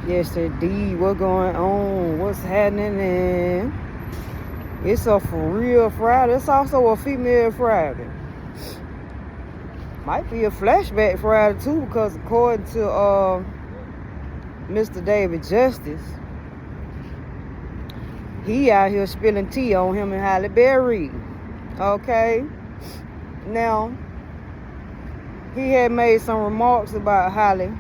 Yes, indeed. What going on? What's happening? It's a for real Friday. It's also a female Friday. Might be a flashback Friday too, because according to Mr. David Justice, he out here spilling tea on him and Halle Berry. Okay. Now, he had made some remarks about Halle,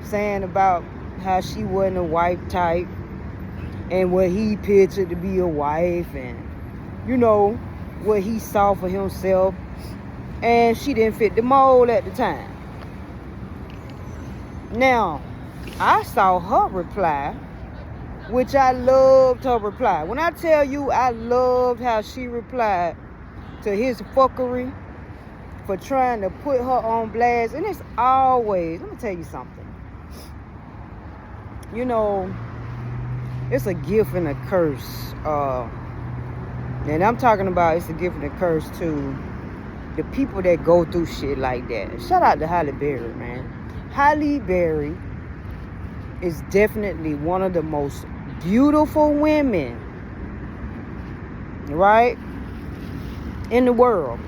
saying about how she wasn't a wife type and what he pictured to be a wife, and what he saw for himself, and she didn't fit the mold at the time. Now, I saw her reply, which I loved her reply. When I tell you I loved how she replied to his fuckery for trying to put her on blast, and it's always, let me tell you something. It's a gift and a curse. And I'm talking about it's a gift and a curse to the people that go through shit like that. Shout out to Halle Berry, man. Halle Berry is definitely one of the most beautiful women, right, in the world.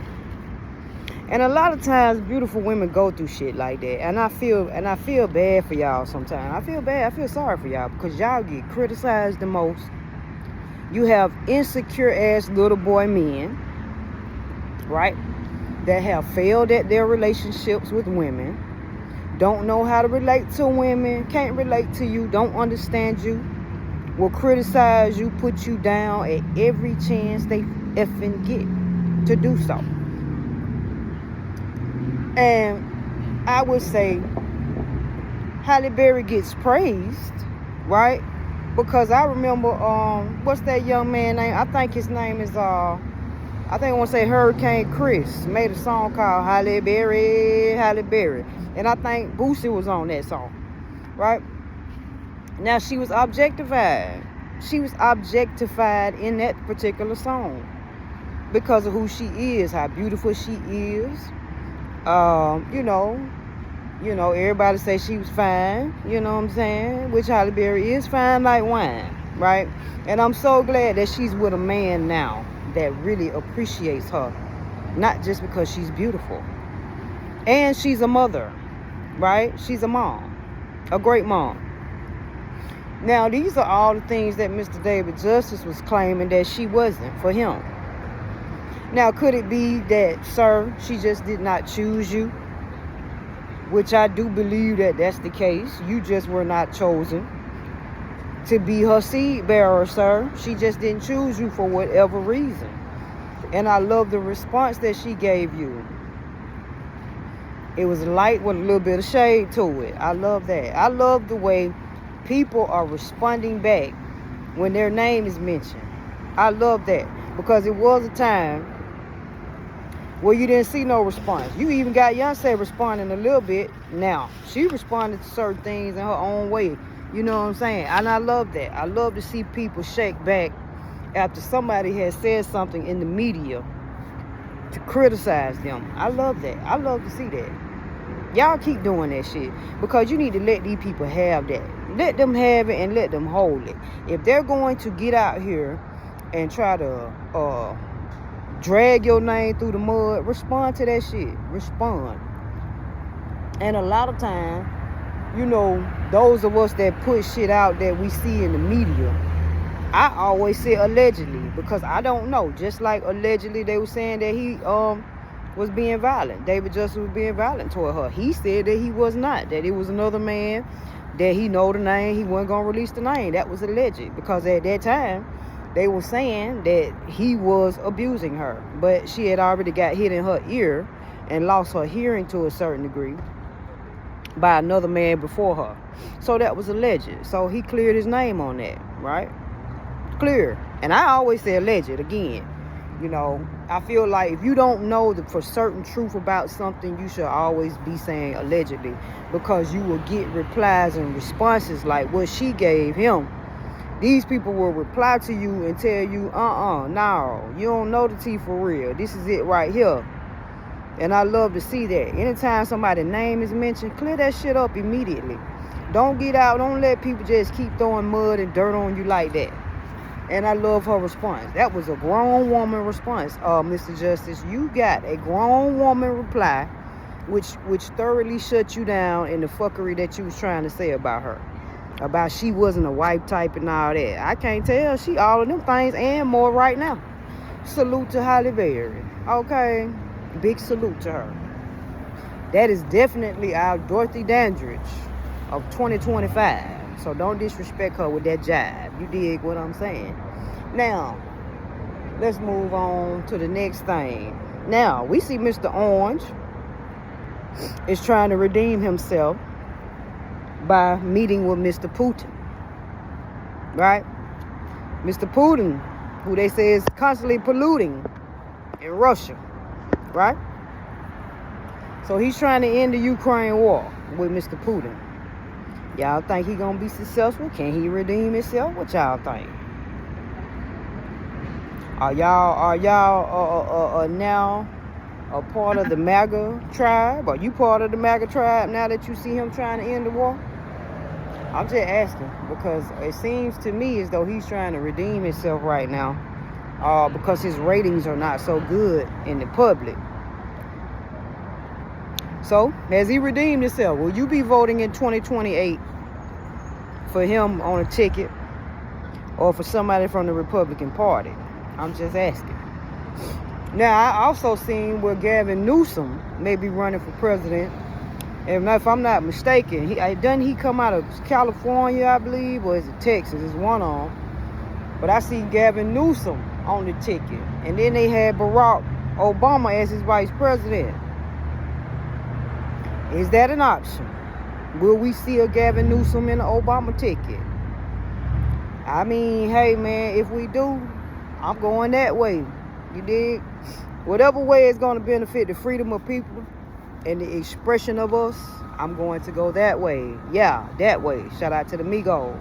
And a lot of times beautiful women go through shit like that. And I feel bad for y'all sometimes. I feel sorry for y'all because y'all get criticized the most. You have insecure ass little boy men, right, that have failed at their relationships with women, don't know how to relate to women, can't relate to you, don't understand you, will criticize you, put you down at every chance they effing get to do so. And I would say Halle Berry gets praised, right? Because I remember, what's that young man name? I think his name is, I want to say Hurricane Chris. Made a song called Halle Berry, Halle Berry. And I think Boosie was on that song, right? Now, she was objectified. She was objectified in that particular song because of who she is, how beautiful she is. Everybody say she was fine, you know what I'm saying? Which Halle Berry is fine like wine, right? And I'm so glad that she's with a man now that really appreciates her, not just because she's beautiful. And she's a mother, right? She's a mom, a great mom. Now, these are all the things that Mr. David Justice was claiming that she wasn't for him. Now, could it be that, sir, she just did not choose you? Which I do believe that that's the case. You just were not chosen to be her seed bearer, sir. She just didn't choose you for whatever reason. And I love the response that she gave you. It was light with a little bit of shade to it. I love that. I love the way people are responding back when their name is mentioned. I love that because it was a time where you didn't see no response. You even got Beyonce responding a little bit. Now, she responded to certain things in her own way. You know what I'm saying? And I love that. I love to see people shake back after somebody has said something in the media to criticize them. I love that. I love to see that. Y'all keep doing that shit because you need to let these people have that. Let them have it and let them hold it. If they're going to get out here and try to drag your name through the mud, respond to that shit. Respond. And a lot of time, those of us that put shit out that we see in the media, I always say allegedly because I don't know. Just like allegedly they were saying that he was being violent. David Justice was being violent toward her. He said that he was not. That it was another man, that he know the name. He wasn't going to release the name. That was alleged because at that time, they were saying that he was abusing her. But she had already got hit in her ear and lost her hearing to a certain degree by another man before her. So that was alleged. So he cleared his name on that, right? Clear. And I always say alleged again. I feel like if you don't know the for certain truth about something, you should always be saying allegedly because you will get replies and responses like what she gave him. These people will reply to you and tell you, no, you don't know the tea for real. This is it right here. And I love to see that. Anytime somebody's name is mentioned, clear that shit up immediately. Don't get out. Don't let people just keep throwing mud and dirt on you like that. And I love her response. That was a grown woman response. Mr. Justice, you got a grown woman reply, which thoroughly shut you down in the fuckery that you was trying to say about her. About she wasn't a wife type and all that. I can't tell. She all of them things and more right now. Salute to Halle Berry. Okay? Big salute to her. That is definitely our Dorothy Dandridge of 2025. So don't disrespect her with that jive. You dig what I'm saying? Now, let's move on to the next thing. Now, we see Mr. Orange is trying to redeem himself by meeting with Mr. Putin. Right? Mr. Putin, who they say is constantly polluting in Russia. Right? So he's trying to end the Ukraine war with Mr. Putin. Y'all think he gonna be successful? Can he redeem himself? What y'all think? Are y'all now a part of the MAGA tribe? Are you part of the MAGA tribe now that you see him trying to end the war? I'm just asking because it seems to me as though he's trying to redeem himself right now because his ratings are not so good in the public. So, has he redeemed himself? Will you be voting in 2028 for him on a ticket or for somebody from the Republican Party? I'm just asking. Now, I also seen where Gavin Newsom may be running for president. And if I'm not mistaken, doesn't he come out of California, I believe, or is it Texas? It's one on. But I see Gavin Newsom on the ticket. And then they had Barack Obama as his vice president. Is that an option? Will we see a Gavin Newsom in an Obama ticket? I mean, hey, man, if we do, I'm going that way. You dig? Whatever way is going to benefit the freedom of people and the expression of us, I'm going to go that way. Yeah, that way. Shout out to the Migos.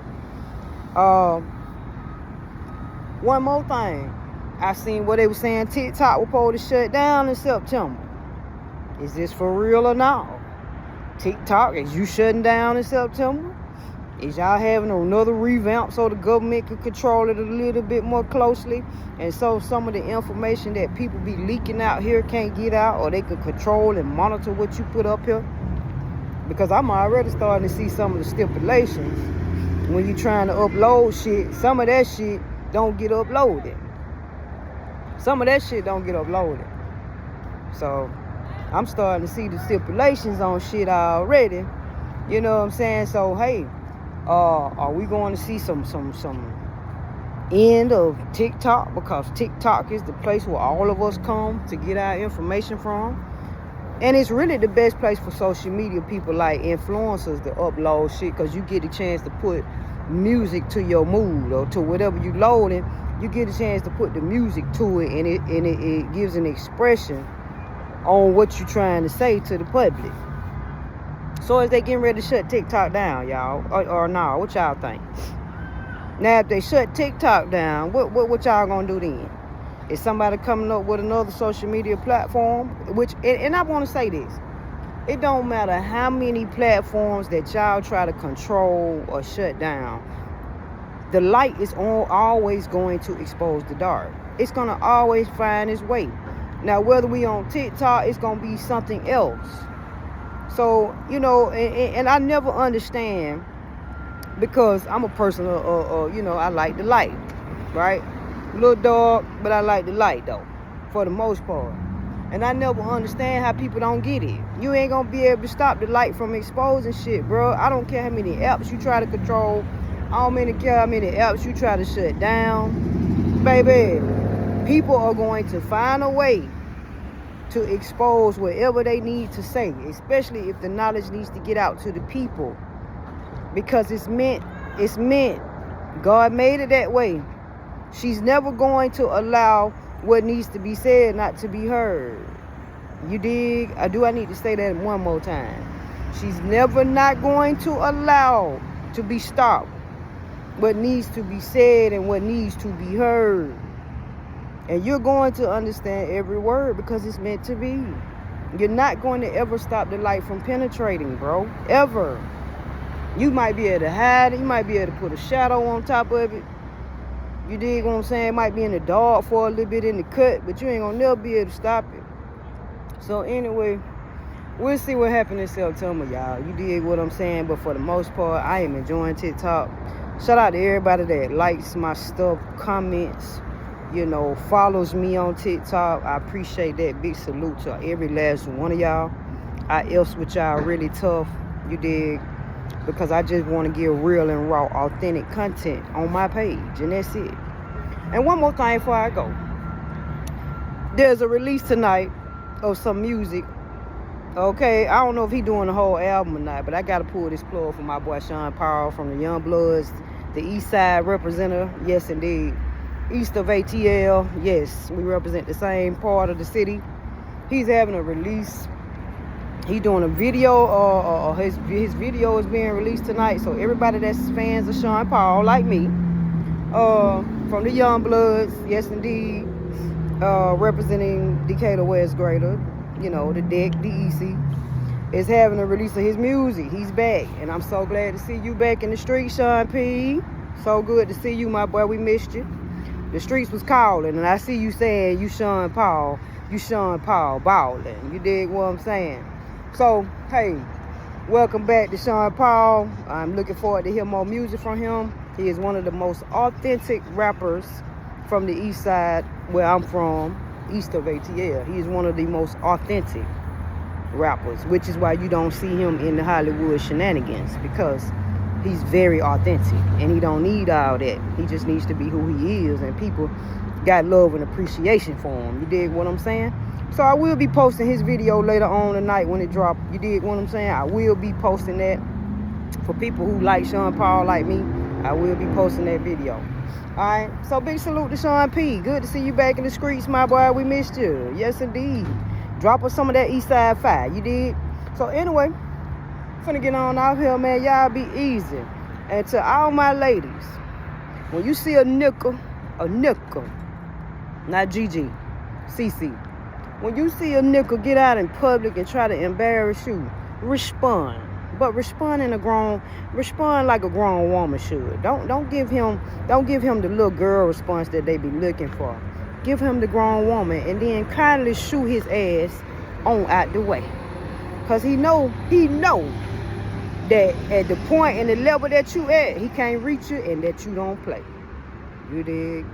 One more thing. I seen what they were saying TikTok was supposed to shut down in September. Is this for real or not? TikTok, is you shutting down in September? Is y'all having another revamp so the government can control it a little bit more closely? And so some of the information that people be leaking out here can't get out, or they can control and monitor what you put up here? Because I'm already starting to see some of the stipulations. When you're trying to upload shit, some of that shit don't get uploaded. Some of that shit don't get uploaded. So I'm starting to see the stipulations on shit already. You know what I'm saying? So, hey, are we going to see some end of TikTok? Because TikTok is the place where all of us come to get our information from. And it's really the best place for social media people like influencers to upload shit, because you get a chance to put music to your mood or to whatever you loading. You get a chance to put the music to it, and it gives an expression on what you're trying to say to the public. So is they getting ready to shut TikTok down, y'all? Or no, what y'all think? Now, if they shut TikTok down, what y'all gonna do then? Is somebody coming up with another social media platform? And I want to say this. It don't matter how many platforms that y'all try to control or shut down. The light is always going to expose the dark. It's going to always find its way. Now, whether we on TikTok, it's going to be something else. So, you know, and I never understand, because I'm a person, you know, I like the light, right? A little dark, but I like the light, though, for the most part. And I never understand how people don't get it. You ain't going to be able to stop the light from exposing shit, bro. I don't care how many apps you try to control. I don't care how many apps you try to shut down. Baby, people are going to find a way to expose whatever they need to say, especially if the knowledge needs to get out to the people, because it's meant. God made it that way. She's never going to allow what needs to be said not to be heard. You dig? I need to say that one more time. She's never not going to allow to be stopped what needs to be said and what needs to be heard. And you're going to understand every word because it's meant to be. You're not going to ever stop the light from penetrating, bro. Ever. You might be able to hide it. You might be able to put a shadow on top of it. You dig what I'm saying? It might be in the dark for a little bit in the cut, but you ain't gonna never be able to stop it. So anyway, we'll see what happens in September, y'all. You dig what I'm saying? But for the most part, I am enjoying TikTok. Shout out to everybody that likes my stuff, comments, follows me on TikTok. I appreciate that. Big salute to every last one of y'all. I else with y'all really tough, you dig? Because I just want to give real and raw, authentic content on my page, and that's it. And one more thing before I go. There's a release tonight of some music. Okay, I don't know if he doing the whole album or not, but I got to pull this plug for my boy Sean Paul from the Young Bloods, the East Side representative. Yes, indeed. East of ATL. Yes, we represent the same part of the city. He's having a release. He doing a video. His video is being released tonight. So everybody that's fans of Sean Paul, like me, from the Young Bloods, yes, indeed, representing Decatur West Greater, the DEC, DEC, is having a release of his music. He's back, and I'm so glad to see you back in the street, Sean P. So good to see you, my boy. We missed you. The streets was calling, and I see you saying you Sean Paul balling. You dig what I'm saying? So, hey, welcome back to Sean Paul. I'm looking forward to hear more music from him. He is one of the most authentic rappers from the East Side, where I'm from, east of ATL. He is one of the most authentic rappers, which is why you don't see him in the Hollywood shenanigans, because he's very authentic, and he don't need all that. He just needs to be who he is, and people got love and appreciation for him. You dig what I'm saying? So I will be posting his video later on tonight when it drops. You dig what I'm saying? I will be posting that. For people who like Sean Paul like me, I will be posting that video. Alright, so big salute to Sean P. Good to see you back in the streets, my boy. We missed you. Yes, indeed. Drop us some of that East Side Fire. You dig? So anyway, finna get on out here, man. Y'all be easy. And to all my ladies, when you see a nickel, not Gigi, CC. When you see a nickel get out in public and try to embarrass you, respond. But respond like a grown woman should. Don't give him the little girl response that they be looking for. Give him the grown woman, and then kindly shoot his ass on out the way. Cause he know that at the point and the level that you at, he can't reach you, and that you don't play. You dig?